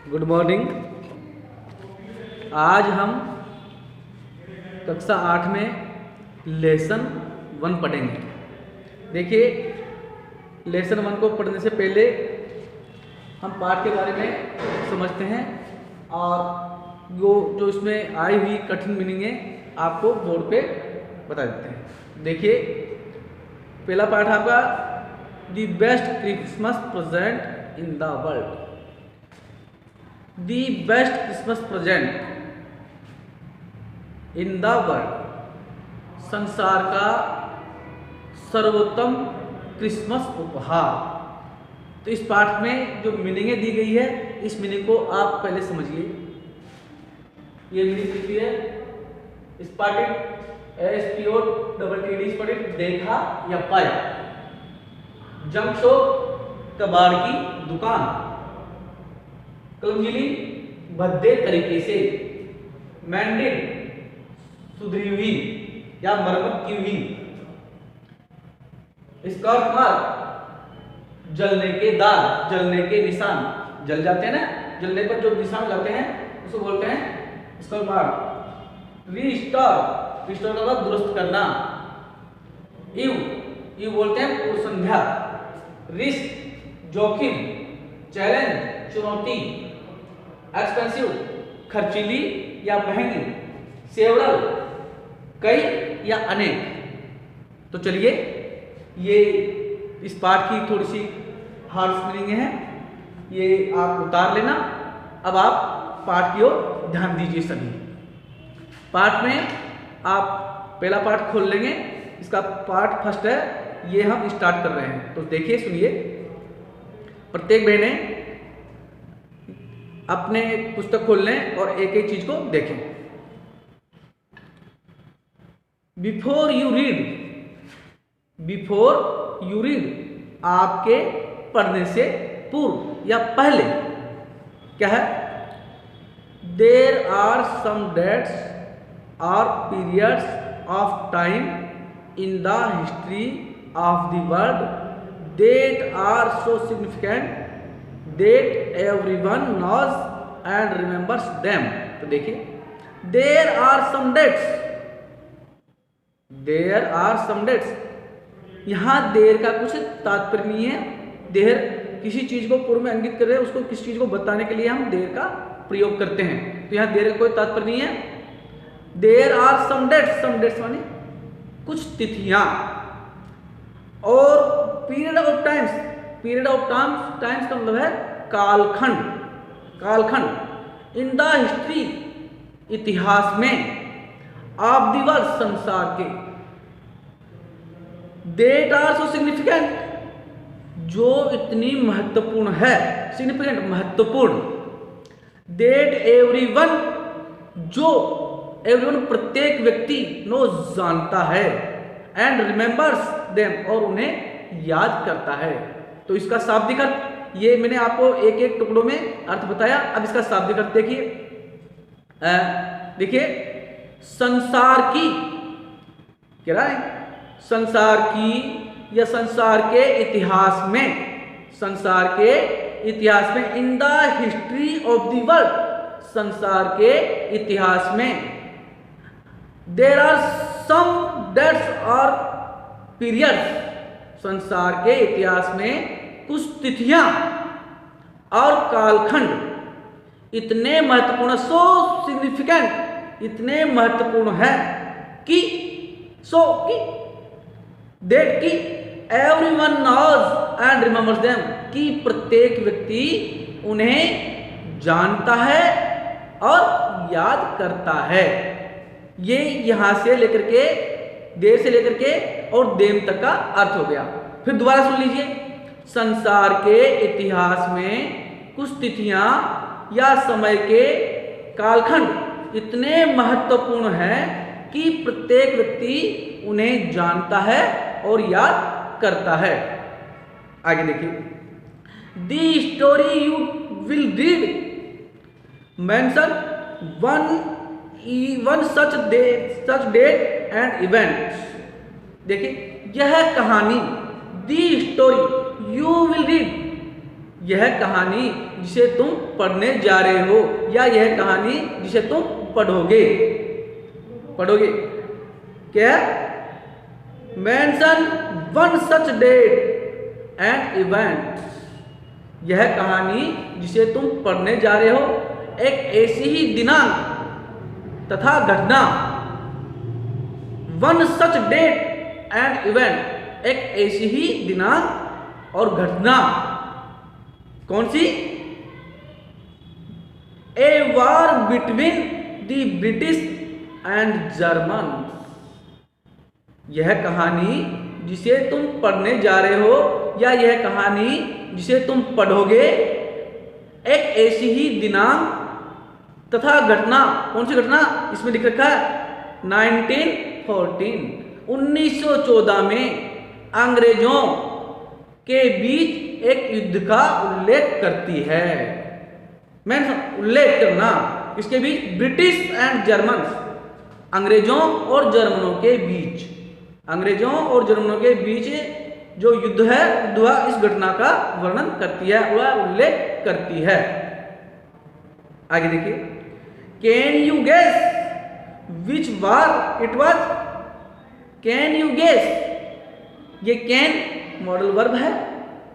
Good morning. आज हम कक्षा 8 में लेसन 1 पढ़ेंगे। देखिए, लेसन 1 को पढ़ने से पहले हम पाठ के बारे में समझते हैं और जो इसमें आई हुई कठिन मीनिंग है आपको बोर्ड पे बता देते हैं। देखिए, पहला पाठ आपका the best Christmas present in the world. The best Christmas present in the world, संसार का सर्वोत्तम क्रिसमस उपहार। तो इस पाठ में जो मीनिंगें दी गई है, इस मीनिंग को आप पहले समझिए। ये मीनिंग लिखी है स्पॉटेड, SPOTTED, देखा या पाया। जंक शॉप, कबाड़ की दुकान। क्लमजीली, भद्दे तरीके से। मैंडेड, सुधरी हुई या मरम्मत की हुई। स्कॉच मार्क, जलने के दाग, जलने के निशान। जल जाते हैं ना, जलने पर जो निशान जाते हैं उसको बोलते हैं स्कॉच मार्क। रीस्टोर, रिस्टोर का मतलब दुरुस्त करना। ईव बोलते हैं पूर्व संध्या। रिस्क, जोखिम। चैलेंज, चुनौती। एक्सपेंसिव, खर्चीली या महंगी। सेवरल, कई या अनेक। तो चलिए, ये इस पाठ की थोड़ी सी हार्श मीनिंग है, ये आप उतार लेना। अब आप पाठ की ओर ध्यान दीजिए सभी। पाठ में आप पहला पाठ खोल लेंगे, इसका पाठ फर्स्ट है, ये हम स्टार्ट कर रहे हैं। तो देखिए, सुनिए। प्रत्येक बहनें अपने पुस्तक खोल लें और एक एक चीज को देखें। बिफोर यू रीड, आपके पढ़ने से पूर्व या पहले। क्या है? देर आर सम डेट्स और periods of time in the history of the world that are so significant that everyone knows and remembers them। तो देखिए, there are some dates। यहाँ देर का कुछ तात्पर्य नहीं है। देर किसी चीज को पूर्व में अंकित कर रहे हैं, उसको किसी चीज को बताने के लिए हम देर का प्रयोग करते हैं। तो यहाँ देर का कोई तात्पर्य नहीं है। देर आर सम डेट्स माने कुछ तिथियां। और पीरियड ऑफ टाइम्स का मतलब है कालखंड। इन द हिस्ट्री, इतिहास में। ऑफ द वर्ल्ड, संसार के। डेट आर सो सिग्निफिकेंट, जो इतनी महत्वपूर्ण है। सिग्निफिकेंट, महत्वपूर्ण। डेट एवरीवन, जो एवरीवन प्रत्येक व्यक्ति नो जानता है। एंड रिमेंबर्स देम, और उन्हें याद करता है। तो इसका शाब्दिक अर्थ, ये मैंने आपको एक एक टुकड़ों में अर्थ बताया। अब इसका शाब्दिक अर्थ देखिए। देखिए, संसार की क्या है? संसार की या संसार के इतिहास में। संसार के इतिहास में। In the history of the world, संसार के इतिहास में। देर आर सम डेट्स और पीरियड्स, संसार के इतिहास में कुछ तिथियां और कालखंड इतने महत्वपूर्ण, सो सिग्निफिकेंट, इतने महत्वपूर्ण है कि दैट की everyone knows and remembers them, कि प्रत्येक व्यक्ति उन्हें जानता है और याद करता है। ये यहां से लेकर के, देर से लेकर के और देम तक का अर्थ हो गया। फिर दोबारा सुन लीजिए। संसार के इतिहास में कुछ तिथियां या समय के कालखंड इतने महत्वपूर्ण हैं कि प्रत्येक व्यक्ति उन्हें जानता है और याद करता है। आगे देखिए। The story you will read mention one such date and events. देखिए, यह कहानी, the story you will read, यह कहानी जिसे तुम पढ़ने जा रहे हो, या यह कहानी जिसे तुम पढ़ोगे। पढ़ोगे क्या? Mention one such date and event. यह कहानी जिसे तुम पढ़ने जा रहे हो एक ऐसी ही दिनांक तथा घटना, one such date and event, एक ऐसी ही दिनांक और घटना। कौन सी? A war between the British and German. यह कहानी जिसे तुम पढ़ने जा रहे हो, या यह कहानी जिसे तुम पढ़ोगे एक ऐसी ही दिनांक तथा घटना। कौन सी घटना? इसमें लिख रखा है 1914, 1914 में अंग्रेजों के बीच एक युद्ध का उल्लेख करती है। मैं उल्लेख करना इसके बीच, ब्रिटिश एंड जर्मन, अंग्रेजों और जर्मनों के बीच, अंग्रेजों और जर्मनों के बीच जो युद्ध है वह इस घटना का वर्णन करती है, वह उल्लेख करती है। आगे देखिए, can you guess which war it was? Can you guess, ये कैन मॉडल वर्ब है।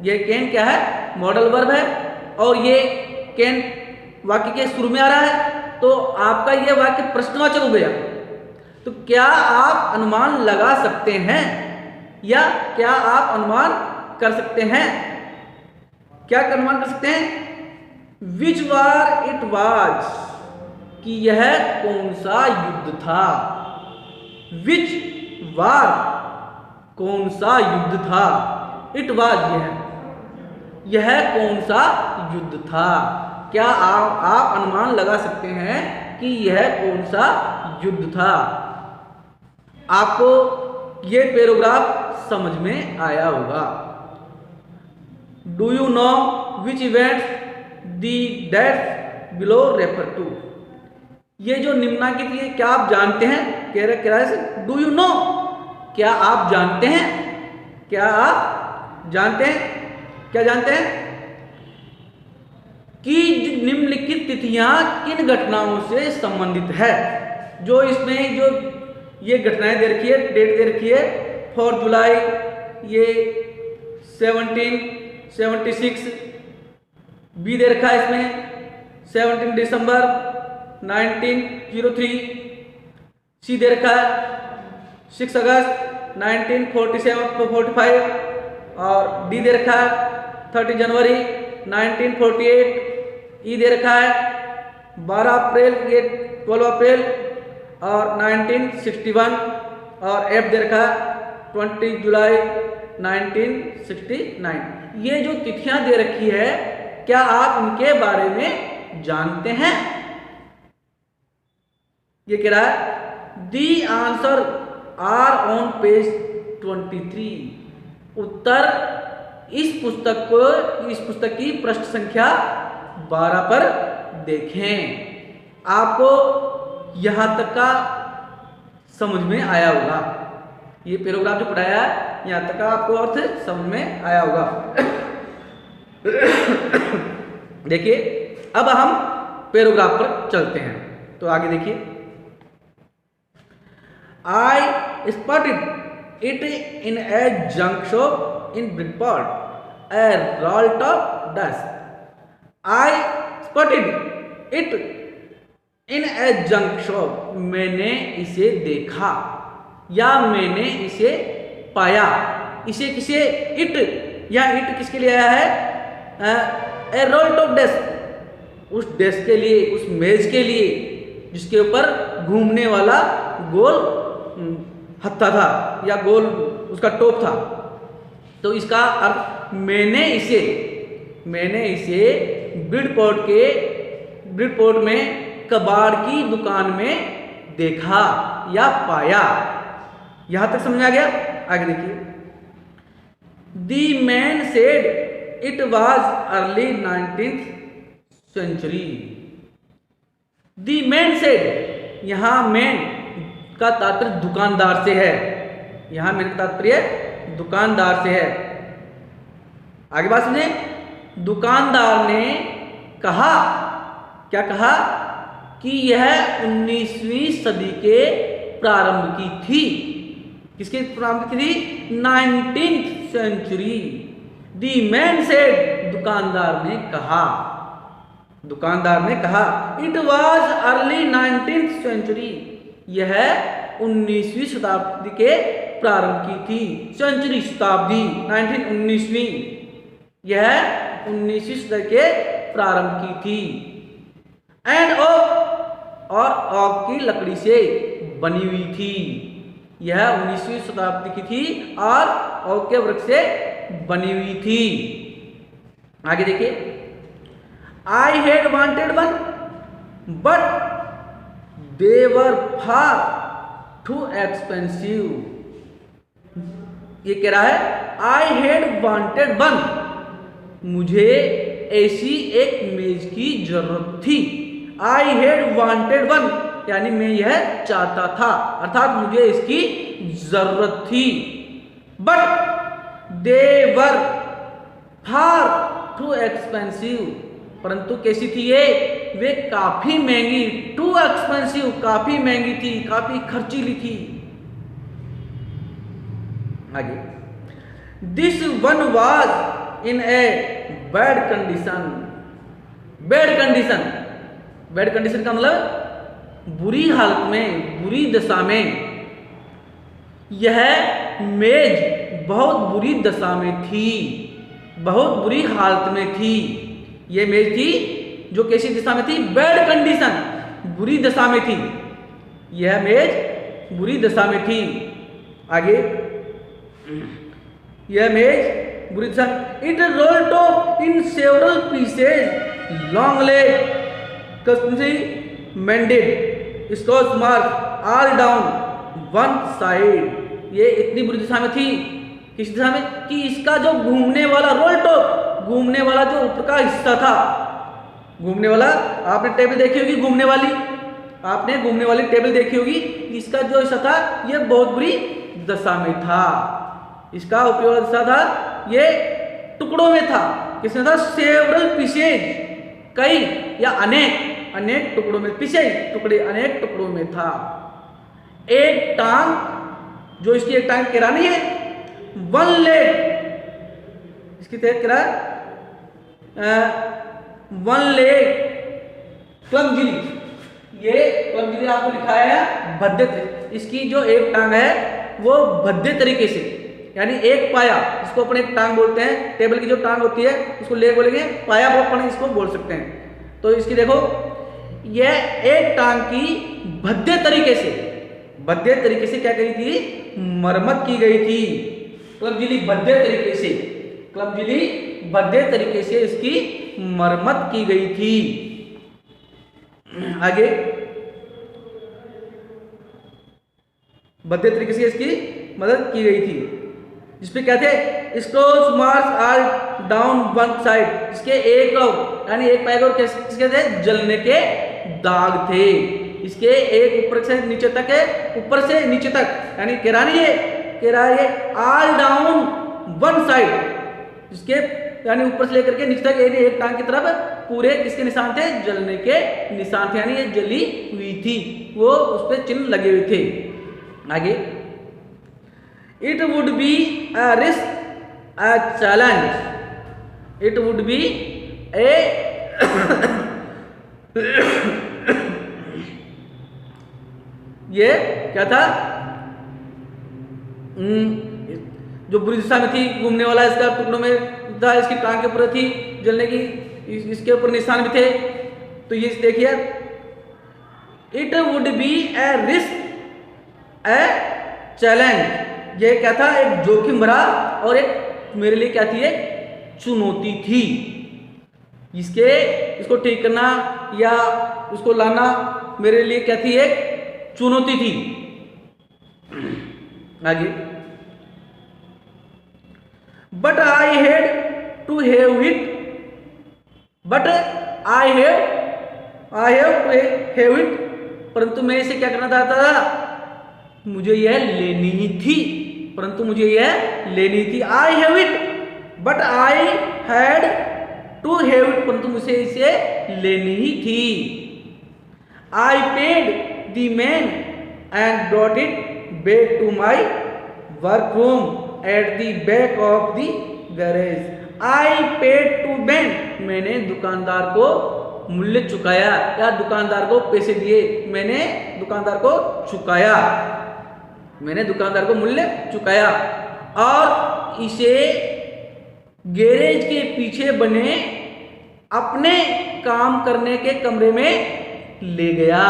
ये कैन क्या है? मॉडल वर्ब है। और ये कैन वाक्य के शुरू में आ रहा है, तो आपका ये वाक्य प्रश्नवाचक हो गया। तो क्या आप अनुमान लगा सकते हैं, या क्या आप अनुमान कर सकते हैं? क्या अनुमान कर सकते हैं? विच वार इट वाज, कि यह कौन सा युद्ध था। विच वार, कौन सा युद्ध था। इट वाज, यह कौन सा युद्ध था। क्या आप अनुमान लगा सकते हैं कि यह कौन सा युद्ध था। आपको ये पैराग्राफ समझ में आया होगा। Do you know which events the dates below refer to. ये जो निम्नलिखित है, क्या आप जानते हैं? कह रहे से डू यू नो, क्या आप जानते हैं? क्या आप जानते हैं? क्या जानते हैं कि निम्नलिखित तिथियां किन घटनाओं से संबंधित है। जो इसमें जो ये घटनाएं दे रखी है, डेट दे रखी है 4 जुलाई, ये 1776 बी दे रखा है इसमें 17 दिसंबर 1903, सी दे रखा है 6 अगस्त 1945, और डी दे रखा है 30 जनवरी 1948, ई दे रखा है 12 अप्रैल, ये 12 अप्रैल और 1961, और एफ दे रखा है 20 जुलाई 1969। ये जो तिथियां दे रखी है, क्या आप इनके बारे में जानते हैं? ये कह रहा है the answers are on page 23। उत्तर इस पुस्तक की पृष्ठ संख्या 12 पर देखें। आपको यहां तक का समझ में आया होगा। ये पैराग्राफ जो पढ़ाया है यहां तक का आपको अर्थ समझ में आया होगा। देखिए, अब हम पैराग्राफ पर चलते हैं। तो आगे देखिए, I spotted it in a junk shop in Bridgeport, a roll top dust. I spotted it in a junk shop. मैंने इसे देखा या मैंने इसे पाया। इसे किसे? इट, या इट किसके लिए आया है? ए रोल टॉप डेस्क, उस डेस्क के लिए, उस मेज के लिए जिसके ऊपर घूमने वाला गोल हत्था था या गोल उसका टोप था। तो इसका अर्थ मैंने इसे ब्रिडपोर्ट में कबाड़ की दुकान में देखा या पाया। यहां तक समझ में आ गया? आगे देखिए, the man said it was early 19th century। The man said, यहां मैन का तात्पर्य दुकानदार से है। यहां मैन का तात्पर्य दुकानदार से है। आगे बात सुनिए, दुकानदार ने कहा, क्या कहा कि यह 19वीं सदी के प्रारंभ की थी। किसके प्रारंभ की थी? 19th century. The man said, दुकानदार ने कहा, दुकानदार ने कहा। It was early 19th century, यह 19वीं शताब्दी के प्रारंभ की थी। सेंचुरी शताब्दी, 19वीं, यह 19वीं शताब्दी के प्रारंभ की थी। एंड ओक, और ओक की लकड़ी से बनी हुई थी। यह 19वीं शताब्दी की थी और ओक के वृक्ष से बनी हुई थी। आगे देखिए, I had wanted one but they were far too expensive. ये कह रहा है आई हैड वांटेड वन, मुझे ऐसी एक मेज की जरूरत थी। आई हैड वांटेड वन, यानी मैं यह चाहता था, अर्थात मुझे इसकी जरूरत थी। But they were far too expensive, परंतु कैसी थी ये? वे काफी महंगी, टू एक्सपेंसिव, काफी महंगी थी, काफी खर्चीली थी। आगे, this one was in a bad condition. Bad condition, bad condition का मतलब बुरी हालत में, बुरी दशा में। यह मेज बहुत बुरी दशा में थी, बहुत बुरी हालत में थी। यह मेज थी जो कैसी दशा में थी? बैड कंडीशन, बुरी दशा में थी। यह मेज बुरी दशा में थी। आगे, यह मेज बुरी दशा, it rolled up in several pieces, long leg कस्टमली mended, scratch mark all down one side. ये इतनी बुरी दशा में थी, किस दिशा में? कि इसका जो घूमने वाला रोल टॉप, घूमने वाला जो ऊपर का हिस्सा था, घूमने वाला, आपने टेबल देखी होगी घूमने वाली, आपने घूमने वाली टेबल देखी होगी, इसका जो हिस्सा था ये बहुत बुरी दशा में था। इसका उपयोग दशा था, ये टुकड़ों में था। किसमें था? सेवरल पीसेज, कई या अनेक, अनेक टुकड़ों में, पीसेज टुकड़े, अनेक टुकड़ों में था। एक टांग, जो इसकी एक टांग किरा नहीं है, वन लेग, इसकी तहत किरा वन लेग क्लमजिली, ये क्लमजिली आपको लिखा है भद्दे, इसकी जो एक टांग है वो भद्दे तरीके से, यानी एक पाया, इसको अपने टांग बोलते हैं। टेबल की जो टांग होती है उसको लेग बोलेंगे, पाया वो अपन इसको बोल सकते हैं। तो इसकी देखो, यह एक टांग की भद्दे तरीके से, भद्दे तरीके से क्या करी थी? मरम्मत की गई थी। क्लमजिली भद्दे तरीके से, क्लमजिली भद्दे तरीके से इसकी मरम्मत की गई थी। आगे, भद्दे तरीके से इसकी मदद की गई थी। जिसपे क्या थे? स्क्रॉच मार्क्स आल डाउन वन साइड, इसके एक और, यानी एक पैर और किसके थे? जलने के दाग थे। इसके एक ऊपर से नीचे तक है, ऊपर से नीचे तक, यानी कह नहीं है, कह रहा है ऑल डाउन वन साइड, इसके यानी ऊपर से लेकर के नीचे तक एक टांग की तरफ पूरे किसके निशान थे? जलने के निशान थे, यानी ये जली हुई थी, वो उस पर चिन्ह लगे हुए थे। आगे, it would be a risk a challenge, it would be a ये क्या था? जो बुरी दिशा में थी, घूमने वाला इसका टुकड़ों में था, इसकी टांग के ऊपर थी, जलने की इसके ऊपर निशान भी थे। तो ये देखिए, it would be A risk a challenge, ये क्या था? एक जोखिम भरा और एक मेरे लिए क्या थी? एक चुनौती थी। इसको ठीक करना या उसको लाना मेरे लिए क्या थी? एक चुनौती थी। आगे, but I had to have it, but I have to have it, परंतु मैं इसे क्या करना चाहता था? मुझे यह लेनी ही थी, परंतु मुझे यह लेनी थी। I have it but I had to have it, परंतु मुझे इसे लेनी ही थी। I paid the man and brought it back to my work room at the back of the garage. I paid to man, मैंने दुकानदार को मूल्य चुकाया या दुकानदार को पैसे दिए, मैंने दुकानदार को चुकाया, मैंने दुकानदार को मूल्य चुकाया और इसे गैरेज के पीछे बने अपने काम करने के कमरे में ले गया।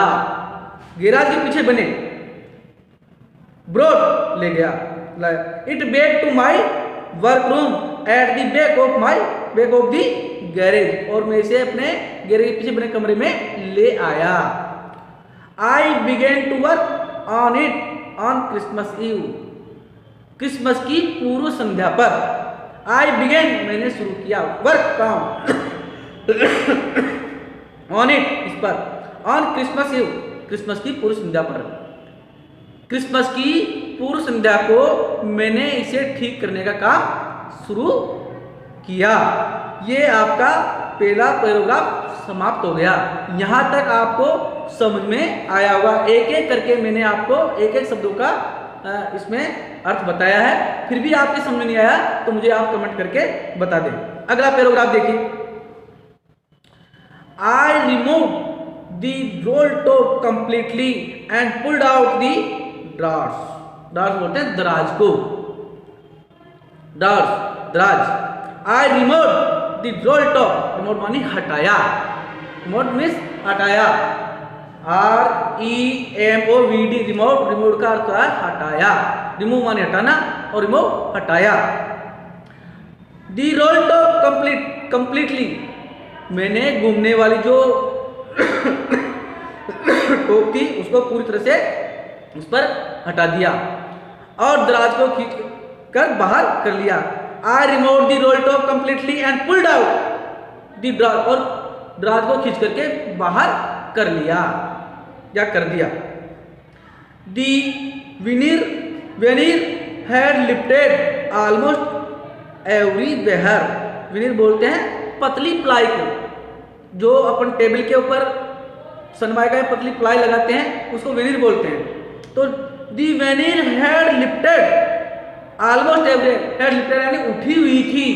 गैराज के पीछे बने ब्रॉट ले गया, it back to my work room at the back of the garage, और मैं इसे अपने गैरेज के पीछे बने कमरे में ले आया। I began to work on it on Christmas Eve, Christmas की पूर्व संध्या पर। आई बिगेन, मैंने शुरू किया, वर्क काम ऑन इट, इस पर, ऑन क्रिसमस ईव, क्रिसमस की पूर्व संध्या पर। क्रिसमस की पूर्व संध्या को मैंने इसे ठीक करने का काम शुरू किया। ये आपका पहला पैराग्राफ समाप्त हो गया। यहाँ तक आपको समझ में आया होगा। एक एक करके मैंने आपको एक एक शब्दों का इसमें अर्थ बताया है। फिर भी आपके समझ में नहीं आया तो मुझे आप कमेंट करके बता दें। अगला पैराग्राफ देखिए। I remove the role top completely and pulled out the drawers. Drawers बोलते हैं दराज को, ड्रार्स, दराज। I remove the role top, remote मानी हटाया, रिमोट मीन्स हटाया, REMOVD, रिमोट, रिमोट का अर्थ है हटाया, रिमूव माने हटाना और रिमूव हटाया। द रोल टॉप कंप्लीटली, मैंने घूमने वाली जो टोप थी उसको पूरी तरह से उस पर हटा दिया और दराज को खींच कर बाहर कर लिया। I remove the role top completely and pulled out the draws, और ड्राज को खींच करके बाहर कर लिया या कर दिया। The veneer had lifted almost everywhere. Veneer बोलते हैं पतली प्लाई को, जो अपन टेबल के ऊपर सनमाइका में पतली प्लाई लगाते हैं उसको वेनिर बोलते हैं। तो the veneer had lifted almost everywhere, had lifted यानी उठी हुई थी